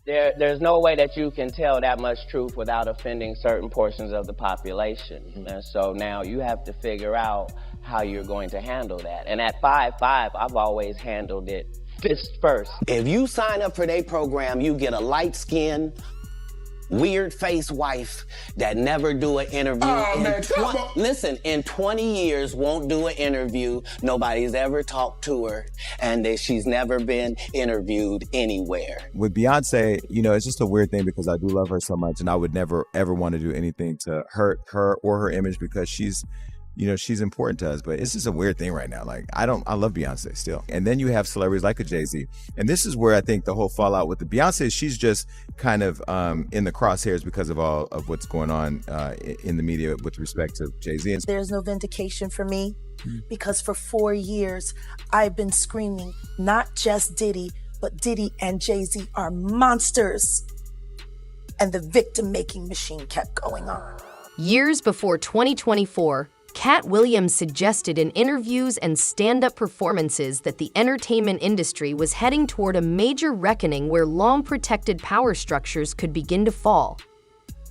There's no way that you can tell that much truth without offending certain portions of the population. Mm-hmm. And so now you have to figure out how you're going to handle that. And at 5'5", I've always handled it fist first. If you sign up for their program, you get a light-skinned, weird-faced wife that never do an interview. Listen, in 20 years, won't do an interview. Nobody's ever talked to her, and that she's never been interviewed anywhere. With Beyonce, it's just a weird thing because I do love her so much, and I would never, ever want to do anything to hurt her or her image because she's important to us, but it's just a weird thing right now. Like, I love Beyonce still. And then you have celebrities like a Jay-Z. And this is where I think the whole fallout with the Beyonce, she's just kind of in the crosshairs because of all of what's going on in the media with respect to Jay-Z. There's no vindication for me because for 4 years, I've been screaming, not just Diddy, but Diddy and Jay-Z are monsters. And the victim-making machine kept going on. Years before 2024, Katt Williams suggested in interviews and stand-up performances that the entertainment industry was heading toward a major reckoning where long-protected power structures could begin to fall.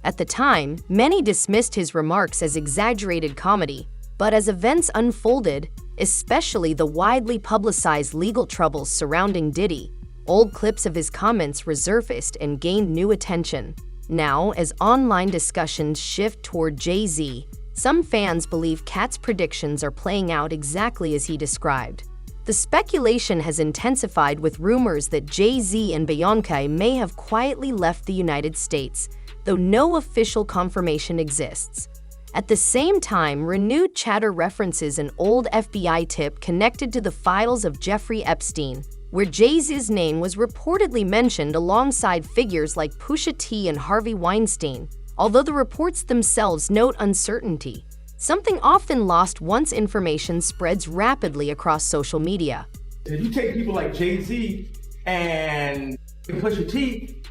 At the time, many dismissed his remarks as exaggerated comedy, but as events unfolded, especially the widely publicized legal troubles surrounding Diddy, old clips of his comments resurfaced and gained new attention. Now, as online discussions shift toward Jay-Z, some fans believe Katt's predictions are playing out exactly as he described. The speculation has intensified with rumors that Jay-Z and Beyoncé may have quietly left the United States, though no official confirmation exists. At the same time, renewed chatter references an old FBI tip connected to the files of Jeffrey Epstein, where Jay-Z's name was reportedly mentioned alongside figures like Pusha T and Harvey Weinstein. Although the reports themselves note uncertainty, something often lost once information spreads rapidly across social media. If you take people like Jay-Z and Pusha T,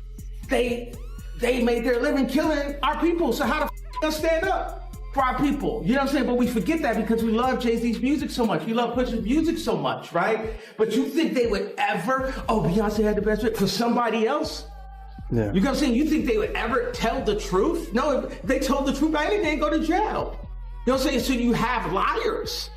they made their living killing our people, so how the f*** stand up for our people? You know what I'm saying? But we forget that because we love Jay-Z's music so much. We love Pusha's music so much, right? But you think they would ever, Beyonce had the best fit for somebody else? Yeah. You know what I'm saying? You think they would ever tell the truth? No, if they told the truth, they'd go to jail. You know what I'm saying? So you have liars.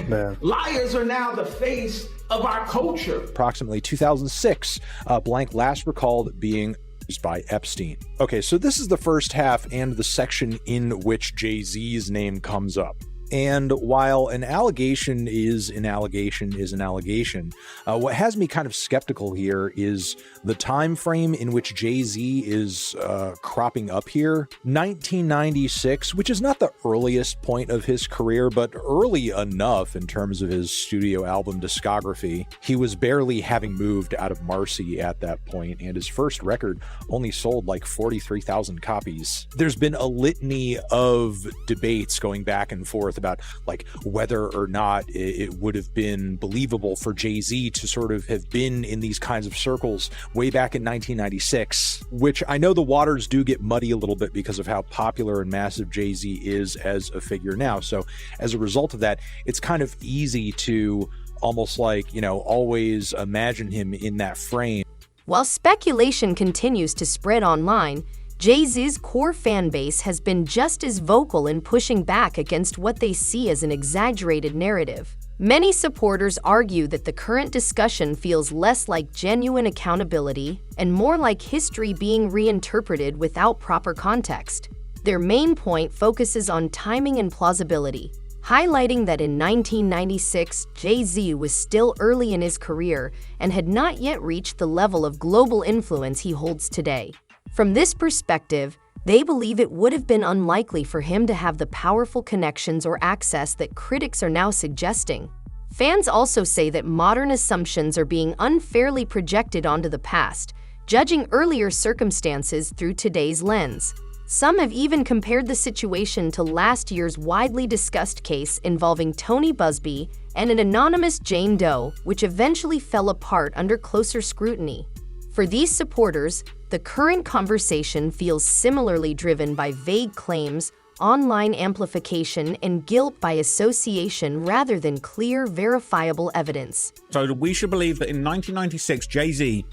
Man. Liars are now the face of our culture. Approximately 2006, blank last recalled being used by Epstein. Okay, so this is the first half and the section in which Jay-Z's name comes up. And while an allegation is an allegation is an allegation, what has me kind of skeptical here is the time frame in which Jay-Z is cropping up here. 1996, which is not the earliest point of his career, but early enough in terms of his studio album discography. He was barely having moved out of Marcy at that point, and his first record only sold like 43,000 copies. There's been a litany of debates going back and forth about like whether or not it would have been believable for Jay-Z to sort of have been in these kinds of circles way back in 1996, which I know the waters do get muddy a little bit because of how popular and massive Jay-Z is as a figure now. So as a result of that, it's kind of easy to almost like, always imagine him in that frame. While speculation continues to spread online, Jay-Z's core fan base has been just as vocal in pushing back against what they see as an exaggerated narrative. Many supporters argue that the current discussion feels less like genuine accountability and more like history being reinterpreted without proper context. Their main point focuses on timing and plausibility, highlighting that in 1996, Jay-Z was still early in his career and had not yet reached the level of global influence he holds today. From this perspective, they believe it would have been unlikely for him to have the powerful connections or access that critics are now suggesting. Fans also say that modern assumptions are being unfairly projected onto the past, judging earlier circumstances through today's lens. Some have even compared the situation to last year's widely discussed case involving Tony Busby and an anonymous Jane Doe, which eventually fell apart under closer scrutiny. For these supporters, the current conversation feels similarly driven by vague claims, online amplification, and guilt by association rather than clear, verifiable evidence. So we should believe that in 1996, Jay-Z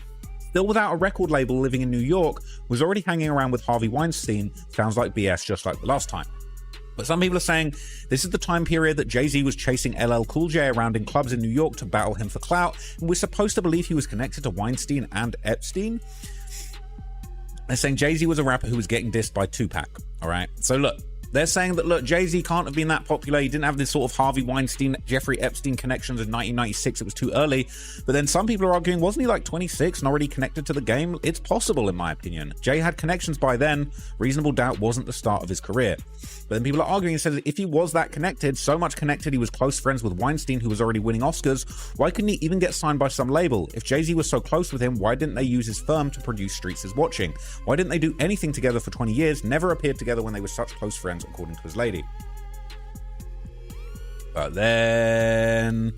still without a record label, living in New York, was already hanging around with Harvey Weinstein, sounds like BS just like the last time. But some people are saying this is the time period that Jay-Z was chasing LL Cool J around in clubs in New York to battle him for clout, and we're supposed to believe he was connected to Weinstein and Epstein. They're saying Jay-Z was a rapper who was getting dissed by Tupac, all right? So look, they're saying that, look, Jay-Z can't have been that popular. He didn't have this sort of Harvey Weinstein, Jeffrey Epstein connections in 1996. It was too early. But then some people are arguing, wasn't he like 26 and already connected to the game? It's possible, in my opinion. Jay had connections by then. Reasonable doubt wasn't the start of his career. But then people are arguing and said that if he was that connected, so much connected, he was close friends with Weinstein, who was already winning Oscars, why couldn't he even get signed by some label? If Jay-Z was so close with him, why didn't they use his firm to produce Streets Is Watching? Why didn't they do anything together for 20 years, never appeared together when they were such close friends, according to his lady? But then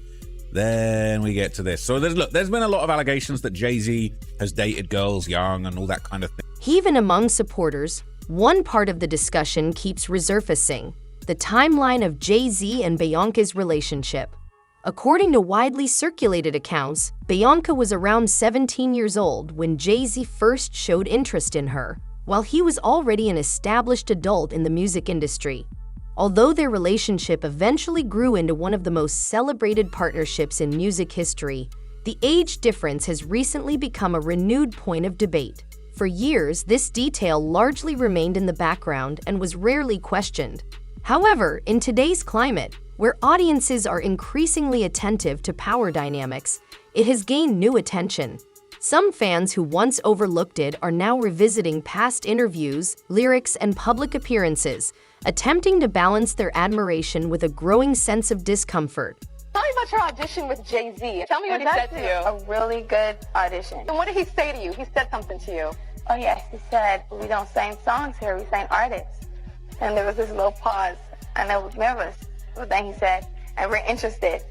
we get to this. So there's been a lot of allegations that Jay-Z has dated girls young and all that kind of thing. Even among supporters, one part of the discussion keeps resurfacing: the timeline of Jay-Z and Beyoncé's relationship. According to widely circulated accounts, Beyoncé was around 17 years old when Jay-Z first showed interest in her, while he was already an established adult in the music industry. Although their relationship eventually grew into one of the most celebrated partnerships in music history, the age difference has recently become a renewed point of debate. For years, this detail largely remained in the background and was rarely questioned. However, in today's climate, where audiences are increasingly attentive to power dynamics, it has gained new attention. Some fans who once overlooked it are now revisiting past interviews, lyrics, and public appearances, attempting to balance their admiration with a growing sense of discomfort. Tell me about your audition with Jay-Z. Tell me what he said to you. A really good audition. And what did he say to you? He said something to you. Oh yes, he said, we don't sing songs here, we sing artists. And there was this little pause, and I was nervous. But then he said, and we're interested.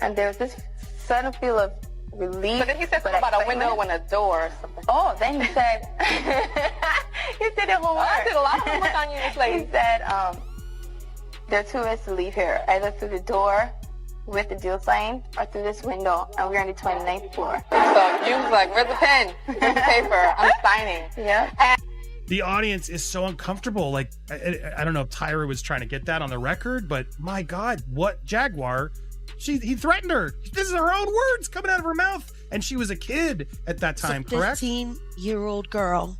And there was this sudden feel of relief. But then he said something about a window and a door or something. Oh, then he said, he did it homework. I did a lot of homework on you, this lady. He said, there are two ways to leave here, either through the door with the deal sign or through this window, and we're on the 29th floor. So you was like, where's the pen? Where's the paper? I'm signing. Yeah. The audience is so uncomfortable. Like, I don't know if Tyra was trying to get that on the record, but my God, what Jaguar? He threatened her. This is her own words coming out of her mouth. And she was a kid at that time, correct? 15-year-old girl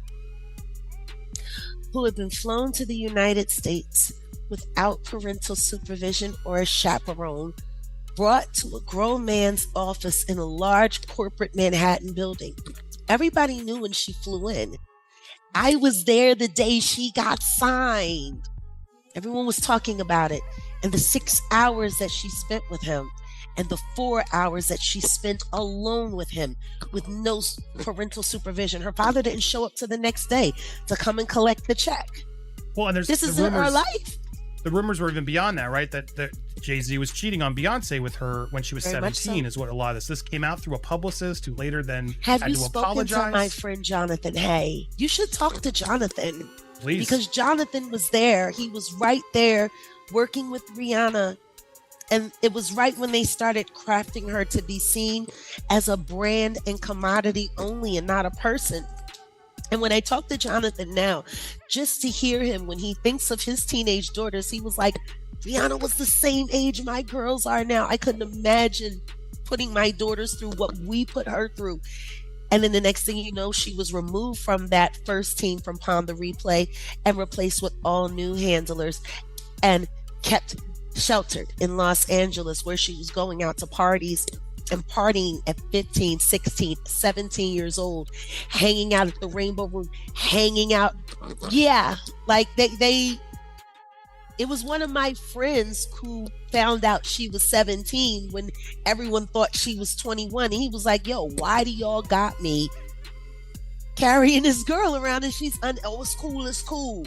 who had been flown to the United States without parental supervision or a chaperone, brought to a grown man's office in a large corporate Manhattan building. Everybody knew when she flew in. I was there the day she got signed. Everyone was talking about it. And the 6 hours that she spent with him, and the 4 hours that she spent alone with him with no parental supervision. Her father didn't show up to the next day to come and collect the check. Well, and this is her life. The rumors were even beyond that, right? That Jay-Z was cheating on Beyonce with her when she was 17 is what a lot of this came out through a publicist who later then had to you spoken apologize. To my friend Jonathan Hay? You should talk to Jonathan. Please. Because Jonathan was there. He was right there working with Rihanna. And it was right when they started crafting her to be seen as a brand and commodity only and not a person. And when I talk to Jonathan now, just to hear him when he thinks of his teenage daughters, he was like, Rihanna was the same age my girls are now. I couldn't imagine putting my daughters through what we put her through. And then the next thing you know, she was removed from that first team from Palm the Replay and replaced with all new handlers and kept sheltered in Los Angeles, where she was going out to parties and partying at 15, 16, 17 years old, hanging out at the Rainbow Room, hanging out. Yeah, like they it was one of my friends who found out she was 17 when everyone thought she was 21. And he was like, yo, why do y'all got me carrying this girl around and she's it's cool.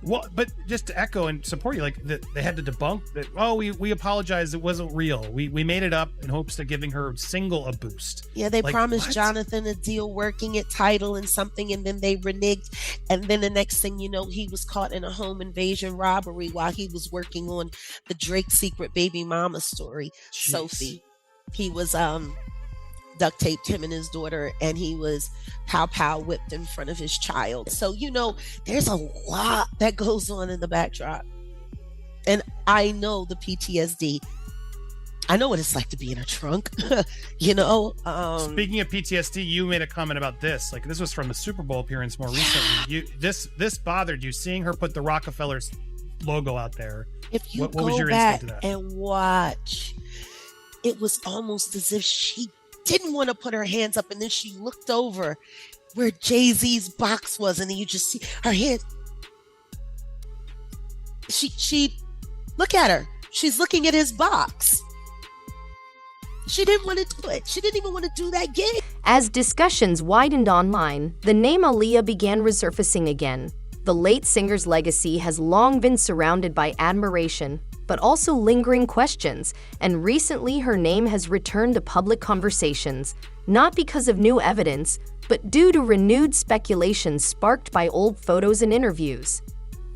Well, but just to echo and support you, like they had to debunk that. Oh, we apologize. It wasn't real. We made it up in hopes of giving her single a boost. Yeah, they promised what? Jonathan a deal working at Tidal and something, and then they reneged. And then the next thing you know, he was caught in a home invasion robbery while he was working on the Drake secret baby mama story, Jeez. Sophie. He was duct taped him and his daughter, and he was pow whipped in front of his child. So, there's a lot that goes on in the backdrop. And I know the PTSD. I know what it's like to be in a trunk, Speaking of PTSD, you made a comment about this. Like, this was from the Super Bowl appearance more recently. This bothered you, seeing her put the Rockefeller's logo out there. If you what was go your back instinct to that? and watch, it was almost as if she didn't want to put her hands up, and then she looked over where Jay-Z's box was, and then you just see her hand. She look at her. She's looking at his box. She didn't want to do it. She didn't even want to do that gig. As discussions widened online, the name Aaliyah began resurfacing again. The late singer's legacy has long been surrounded by admiration, but also lingering questions, and recently her name has returned to public conversations, not because of new evidence, but due to renewed speculation sparked by old photos and interviews.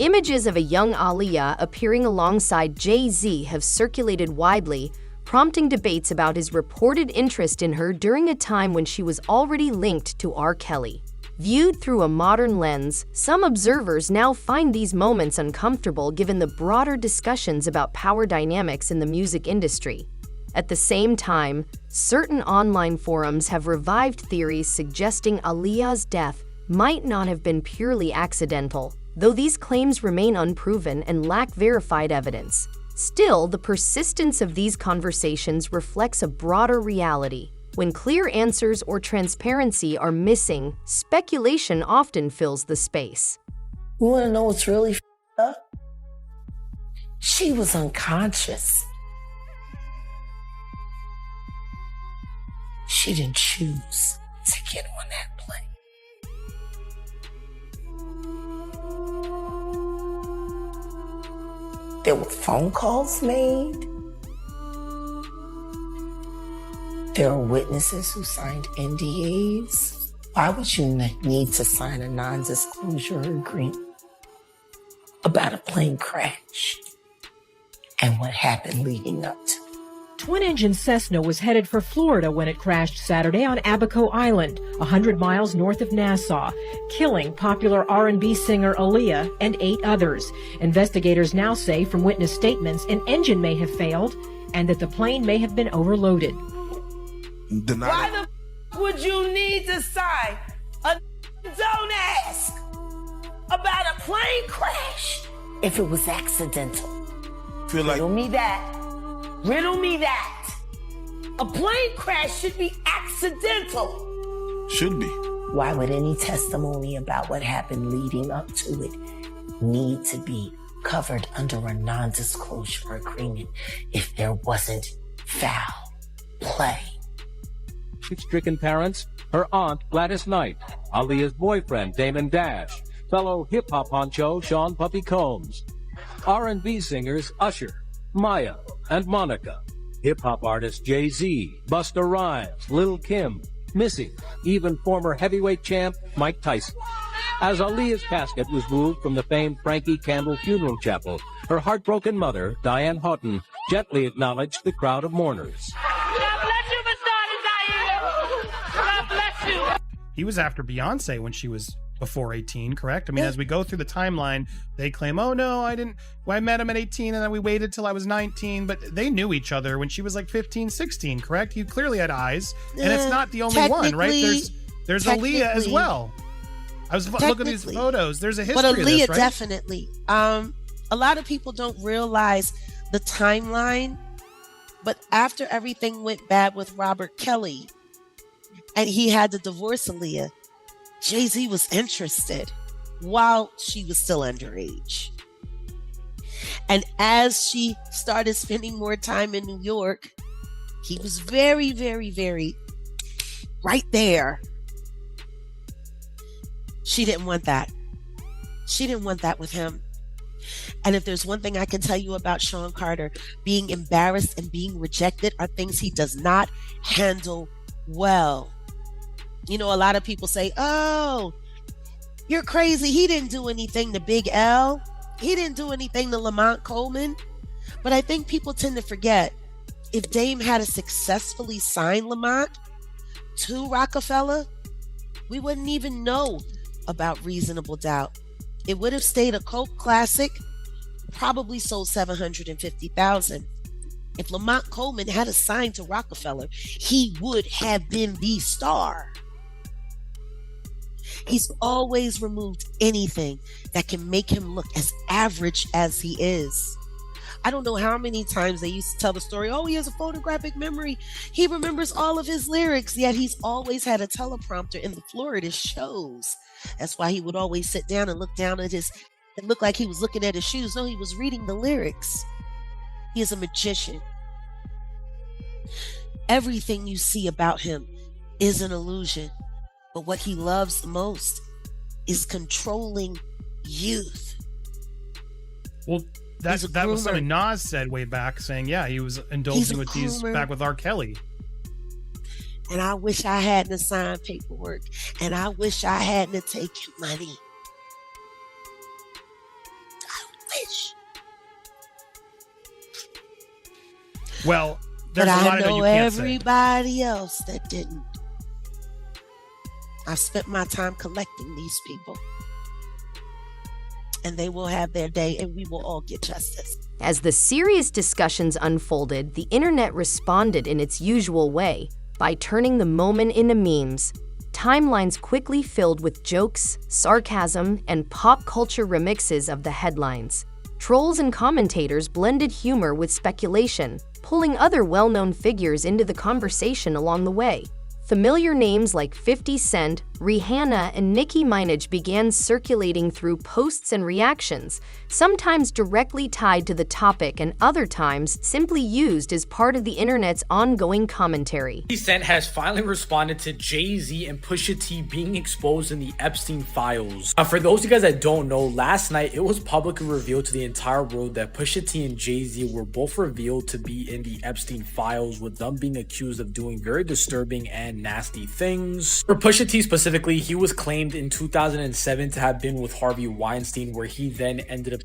Images of a young Aaliyah appearing alongside Jay-Z have circulated widely, prompting debates about his reported interest in her during a time when she was already linked to R. Kelly. Viewed through a modern lens, some observers now find these moments uncomfortable given the broader discussions about power dynamics in the music industry. At the same time, certain online forums have revived theories suggesting Aaliyah's death might not have been purely accidental, though these claims remain unproven and lack verified evidence. Still, the persistence of these conversations reflects a broader reality. When clear answers or transparency are missing, speculation often fills the space. You want to know what's really up? She was unconscious. She didn't choose to get on that plane. There were phone calls made. There are witnesses who signed NDAs. Why would you need to sign a non-disclosure agreement about a plane crash and what happened leading up to it? Twin-engine Cessna was headed for Florida when it crashed Saturday on Abaco Island, 100 miles north of Nassau, killing popular R&B singer Aaliyah and 8 others. Investigators now say from witness statements an engine may have failed and that the plane may have been overloaded. Why the would you need to sign a don't ask about a plane crash if it was accidental? Riddle me that. Riddle me that. A plane crash should be accidental. Should be. Why would any testimony about what happened leading up to it need to be covered under a non-disclosure agreement if there wasn't foul play? Stricken parents, her aunt Gladys Knight, Aaliyah's boyfriend Damon Dash, fellow hip-hop honcho Sean Puffy Combs, R&B singers Usher, Maya, and Monica, hip-hop artists Jay-Z, Busta Rhymes, Lil' Kim, Missy, even former heavyweight champ Mike Tyson. As Aaliyah's casket was moved from the famed Frankie Campbell Funeral Chapel, her heartbroken mother, Diane Houghton, gently acknowledged the crowd of mourners. He was after Beyonce when she was before 18, correct? I mean, as we go through the timeline, they claim, oh no, I met him at 18 and then we waited till I was 19, but they knew each other when she was like 15, 16, correct? He clearly had eyes, and it's not the only one, right? There's Aaliyah as well. I was looking at these photos. There's a history but Aaliyah, of this, right? Definitely. A lot of people don't realize the timeline, but after everything went bad with Robert Kelly, and he had to divorce Aaliyah, Jay-Z was interested while she was still underage. And as she started spending more time in New York, he was very, very, very right there. She didn't want that. She didn't want that with him. And if there's one thing I can tell you about Sean Carter, being embarrassed and being rejected are things he does not handle well. You know, a lot of people say, oh, you're crazy. He didn't do anything to Big L. He didn't do anything to Lamont Coleman. But I think people tend to forget, if Dame had successfully signed Lamont, to Rockefeller, we wouldn't even know about Reasonable Doubt. It would have stayed a cult classic, probably sold 750,000. If Lamont Coleman had assigned to Rockefeller, he would have been the star. He's always removed anything that can make him look as average as he is. I don't know how many times they used to tell the story, oh, he has a photographic memory. He remembers all of his lyrics, yet he's always had a teleprompter in the floor at his shows. That's why he would always sit down and look down at his, it looked like he was looking at his shoes. No, he was reading the lyrics. He is a magician. Everything you see about him is an illusion. But what he loves the most is controlling youth. Well, that was something Nas said way back, saying, yeah, he was indulging with these back with R. Kelly. And I wish I hadn't signed paperwork. And I wish I hadn't taken money. I wish. Well, there's a lot of that you can't say. Everybody else that didn't. I've spent my time collecting these people. And they will have their day, and we will all get justice. As the serious discussions unfolded, the internet responded in its usual way by turning the moment into memes. Timelines quickly filled with jokes, sarcasm, and pop culture remixes of the headlines. Trolls and commentators blended humor with speculation, pulling other well-known figures into the conversation along the way. Familiar names like 50 Cent, Rihanna, and Nicki Minaj began circulating through posts and reactions, sometimes directly tied to the topic and other times simply used as part of the internet's ongoing commentary. 50 Cent has finally responded to Jay-Z and Pusha T being exposed in the Epstein files. For those of you guys that don't know, last night it was publicly revealed to the entire world that Pusha T and Jay-Z were both revealed to be in the Epstein files, with them being accused of doing very disturbing and nasty things. For Pusha T specifically, he was claimed in 2007 to have been with Harvey Weinstein, where he then ended up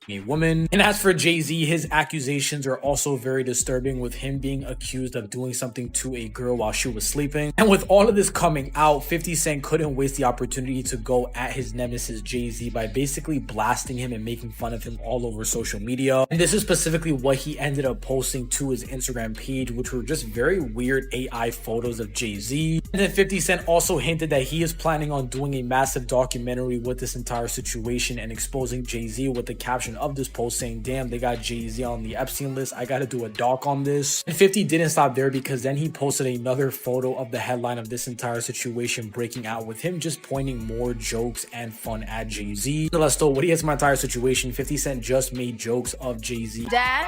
a woman. And as for Jay-Z, his accusations are also very disturbing, with him being accused of doing something to a girl while she was sleeping. And with all of this coming out, 50 Cent couldn't waste the opportunity to go at his nemesis Jay-Z by basically blasting him and making fun of him all over social media. And this is specifically what he ended up posting to his Instagram page, which were just very weird AI photos of Jay-Z. And then 50 Cent also hinted that he is planning on doing a massive documentary with this entire situation and exposing Jay-Z, with the caption of this post saying, damn, they got Jay-Z on the Epstein list, I gotta do a doc on this. And 50 didn't stop there, because then he posted another photo of the headline of this entire situation breaking out, with him just pointing more jokes and fun at Jay-Z. So let's what do you think of my entire situation? 50 Cent just made jokes of Jay-Z. Dad,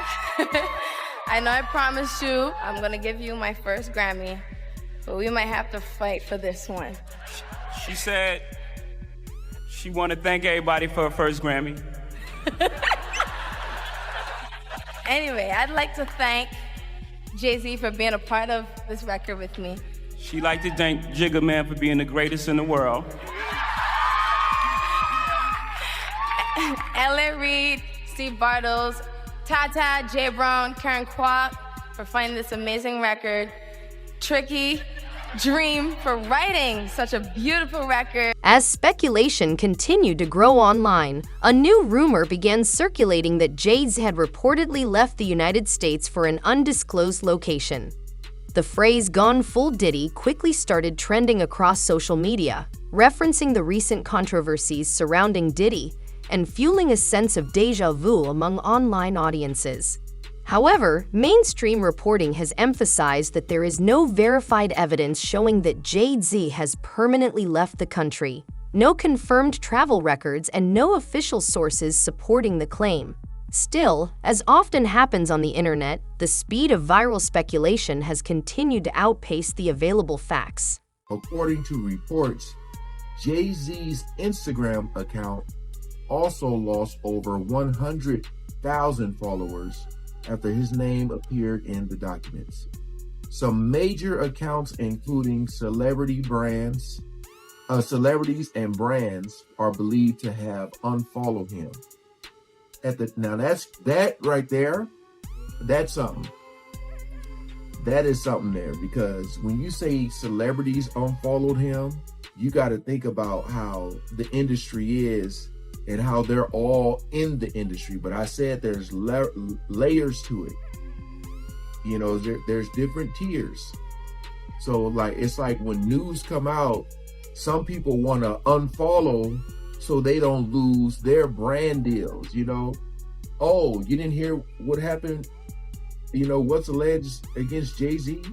I know I promised you I'm gonna give you my first Grammy, but we might have to fight for this one. She said she wanted to thank everybody for her first Grammy. Anyway, I'd like to thank Jay-Z for being a part of this record with me. She'd like to thank Jigga Man for being the greatest in the world. Ellen Reed, Steve Bartles, Tata, Jay Brown, Karen Kwok for finding this amazing record. Tricky, Dream for writing such a beautiful record. As speculation continued to grow online, a new rumor began circulating that Jay-Z had reportedly left the United States for an undisclosed location. The phrase "gone full Diddy" quickly started trending across social media, referencing the recent controversies surrounding Diddy and fueling a sense of déjà vu among online audiences. However, mainstream reporting has emphasized that there is no verified evidence showing that Jay-Z has permanently left the country, no confirmed travel records, and no official sources supporting the claim. Still, as often happens on the internet, the speed of viral speculation has continued to outpace the available facts. According to reports, Jay-Z's Instagram account also lost over 100,000 followers after his name appeared in the documents. Some major accounts, including celebrities and brands, are believed to have unfollowed him. Now that right there, that's something. that is something there, because when you say celebrities unfollowed him, you got to think about how the industry is and how they're all in the industry. But I said there's layers to it. You know, there's different tiers. So like, it's like when news come out, some people want to unfollow so they don't lose their brand deals, you know? Oh, you didn't hear what happened, you know, what's alleged against Jay-Z?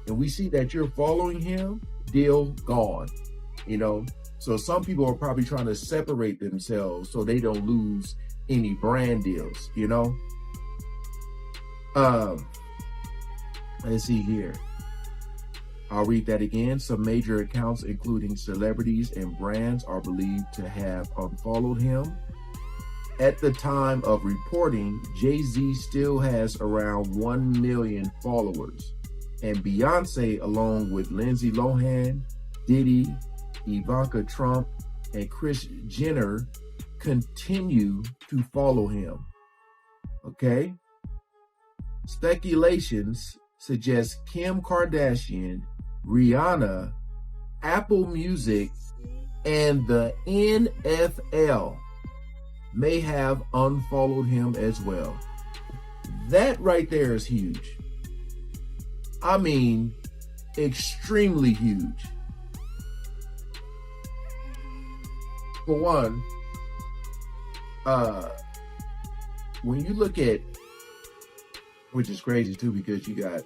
And we see that you're following him, deal gone, you know? So some people are probably trying to separate themselves so they don't lose any brand deals, you know? Let's see here. I'll read that again. Some major accounts, including celebrities and brands, are believed to have unfollowed him. At the time of reporting, Jay-Z still has around 1 million followers, and Beyoncé, along with Lindsay Lohan, Diddy, Ivanka Trump, and Kris Jenner, continue to follow him. Okay? Speculations suggest Kim Kardashian, Rihanna, Apple Music, and the NFL may have unfollowed him as well. That right there is huge. I mean, extremely huge. For one, when you look at, which is crazy too, because you got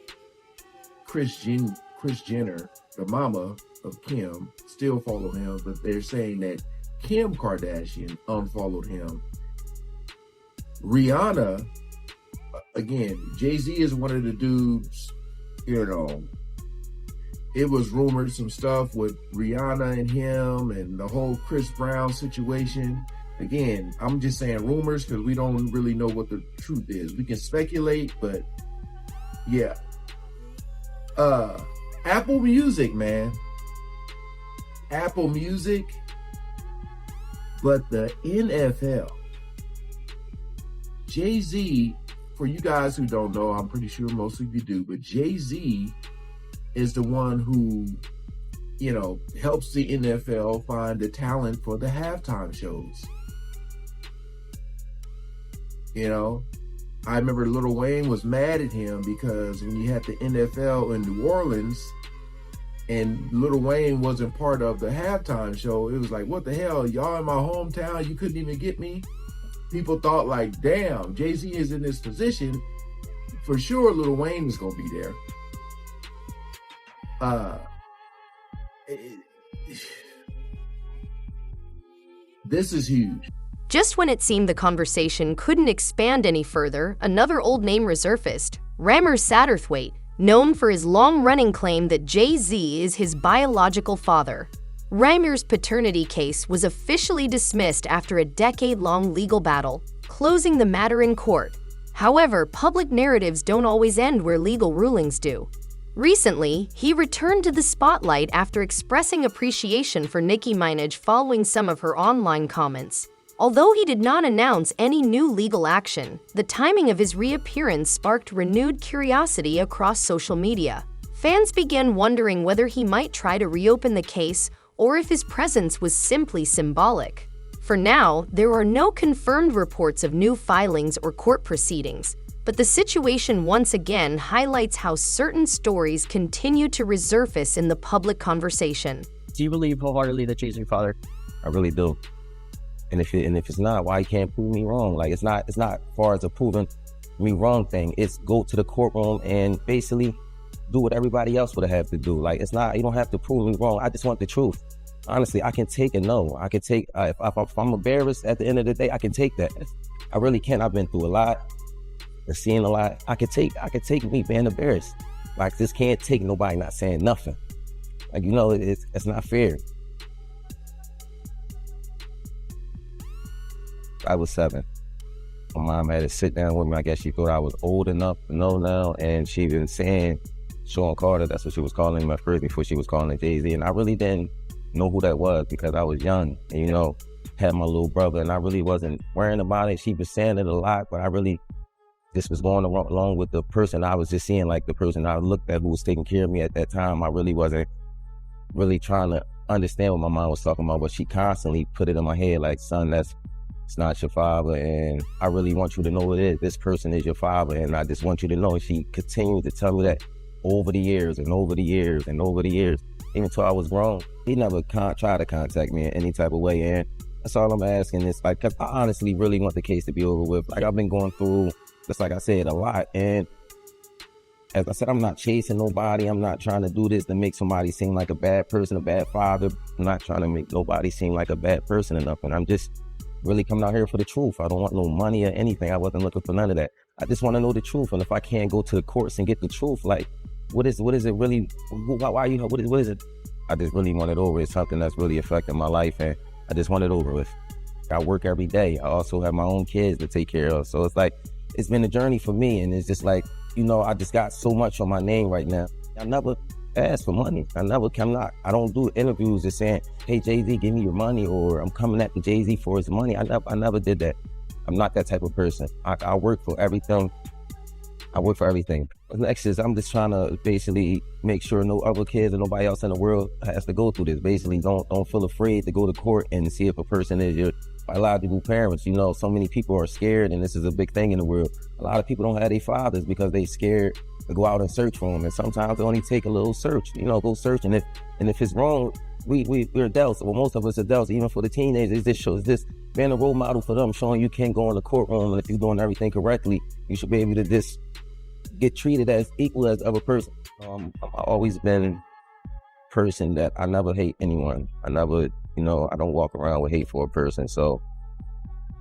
Kris Jenner, the mama of Kim, still follow him, but they're saying that Kim Kardashian unfollowed him. Rihanna, again, Jay-Z is one of the dudes, you know, it was rumored some stuff with Rihanna and him and the whole Chris Brown situation. Again, I'm just saying rumors because we don't really know what the truth is. We can speculate, but yeah. Apple Music, man. Apple Music, but the NFL. Jay-Z, for you guys who don't know, I'm pretty sure most of you do, but Jay-Z is the one who, you know, helps the NFL find the talent for the halftime shows. You know, I remember Lil Wayne was mad at him because when you had the NFL in New Orleans and Lil Wayne wasn't part of the halftime show, it was like, what the hell, y'all in my hometown, you couldn't even get me? People thought like, damn, Jay-Z is in this position. For sure, Lil Wayne was gonna be there. This is huge. Just when it seemed the conversation couldn't expand any further, another old name resurfaced. Ramir Satterthwaite, known for his long-running claim that Jay-Z is his biological father. Ramir's paternity case was officially dismissed after a decade-long legal battle, closing the matter in court. However, public narratives don't always end where legal rulings do. Recently, he returned to the spotlight after expressing appreciation for Nicki Minaj following some of her online comments. Although he did not announce any new legal action, the timing of his reappearance sparked renewed curiosity across social media. Fans began wondering whether he might try to reopen the case or if his presence was simply symbolic. For now, there are no confirmed reports of new filings or court proceedings, but the situation once again highlights how certain stories continue to resurface in the public conversation. Do you believe wholeheartedly that Jay-Z's your father? I really do. And if it's not, why you can't prove me wrong? Like, it's not far as a proving me wrong thing. It's go to the courtroom and basically do what everybody else would have to do. Like, it's not, you don't have to prove me wrong. I just want the truth. Honestly, I can take a no. I can take, if I'm embarrassed at the end of the day, I can take that. I really can. I've been through a lot. I've seen a lot. I could take me being embarrassed. Like, this can't take nobody not saying nothing. Like, you know, it's not fair. I was 7. My mom had to sit down with me. I guess she thought I was old enough to know now, and she been saying Sean Carter, that's what she was calling him at first before she was calling him Jay-Z, and I really didn't know who that was because I was young and, you know, had my little brother, and I really wasn't worrying about it. She was saying it a lot, but I really this was going along with the person I was just seeing, like the person I looked at who was taking care of me at that time. I really wasn't really trying to understand what my mom was talking about, but she constantly put it in my head like, son, it's not your father, and I really want you to know it is. This person is your father, and I just want you to know. And she continued to tell me that over the years and over the years and over the years, even until I was grown. He never tried to contact me in any type of way, and that's all I'm asking is, like, because I honestly really want the case to be over with. Like, I've been going through, just like I said, a lot, and as I said, I'm not chasing nobody. I'm not trying to do this to make somebody seem like a bad person, a bad father. I'm not trying to make nobody seem like a bad person or nothing. I'm just really coming out here for the truth. I don't want no money or anything. I wasn't looking for none of that. I just want to know the truth. And if I can't go to the courts and get the truth, like, what is it really? Why you? What is it? I just really want it over. It's something that's really affecting my life, and I just want it over with. I work every day. I also have my own kids to take care of. So it's like, it's been a journey for me, and it's just like, you know, I just got so much on my name right now. I never ask for money. I don't do interviews just saying, hey, Jay-Z, give me your money, or I'm coming at the Jay-Z for his money. I never did that. I'm not that type of person. I work for everything. I work for everything. Next is, I'm just trying to basically make sure no other kids or nobody else in the world has to go through this. Basically, don't feel afraid to go to court and see if a person is your biological parents. You know, so many people are scared, and this is a big thing in the world. A lot of people don't have their fathers because they scared to go out and search for them. And sometimes it only take a little search, you know, go search. And if it's wrong, we're adults. Well, most of us adults, even for the teenagers, this being a role model for them, showing you can go in the courtroom, and if you're doing everything correctly, you should be able to just get treated as equal as other person. I've always been a person that I never hate anyone. I never, you know, I don't walk around with hate for a person. So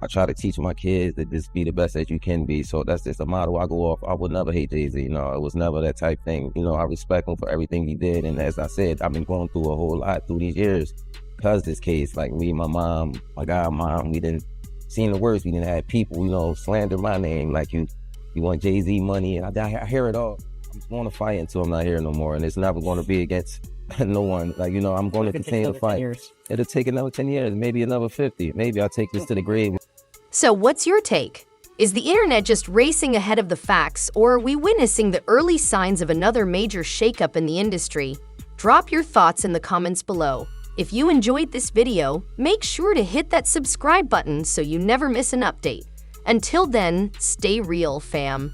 I try to teach my kids that just be the best that you can be. So that's just a model I go off. I would never hate Jay-Z. You know, it was never that type thing. You know, I respect him for everything he did. And as I said, I've been going through a whole lot through these years because this case, like me, my mom, my godmom, we didn't seen the worst. We didn't have people, you know, slander my name like you want Jay-Z money, and I hear it all. I'm going to fight until I'm not here no more, and it's never going to be against no one. Like, you know, I'm going to continue to fight. It'll take another 10 years, maybe another 50. Maybe I'll take this to the grave. So what's your take? Is the internet just racing ahead of the facts, or are we witnessing the early signs of another major shakeup in the industry? Drop your thoughts in the comments below. If you enjoyed this video, make sure to hit that subscribe button so you never miss an update. Until then, stay real, fam.